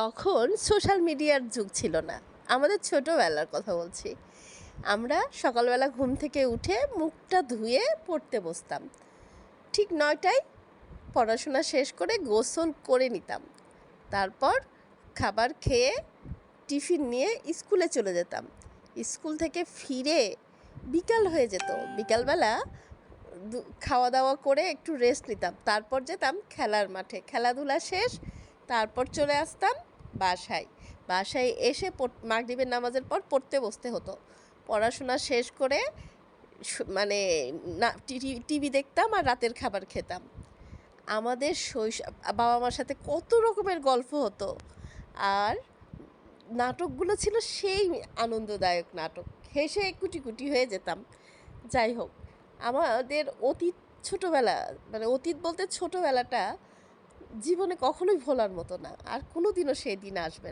তখন সোশ্যাল মিডিয়ার যুগ ছিল না। আমাদের ছোটোবেলার কথা বলছি। আমরা সকালবেলা ঘুম থেকে উঠে মুখটা ধুয়ে পড়তে বসতাম। ঠিক 9টায় পড়াশোনা শেষ করে গোসল করে নিতাম। তারপর খাবার খেয়ে টিফিন নিয়ে স্কুলে চলে যেতাম। স্কুল থেকে ফিরে বিকাল হয়ে যেত। বিকালবেলা খাওয়া দাওয়া করে একটু রেস্ট নিতাম। তারপর যেতাম খেলার মাঠে, খেলাধুলা শেষ। তারপর চলে আসতাম বাসায় এসে মাগরিবের নামাজের পর পড়তে বসতে হতো। পড়াশোনা শেষ করে মানে টিভি দেখতাম আর রাতের খাবার খেতাম। আমাদের শৈশব বাবা মার সাথে কত রকমের গল্প হতো। আর নাটকগুলো ছিল সেই আনন্দদায়ক নাটক, হেসে কুটি কুটি হয়ে যেতাম। যাই হোক, আমাদের ছোটোবেলা, অতীত বলতে ছোটোবেলাটা জীবনে কখনোই ভোলার মতো না, আর কোনো দিনও সেই দিন আসবে না।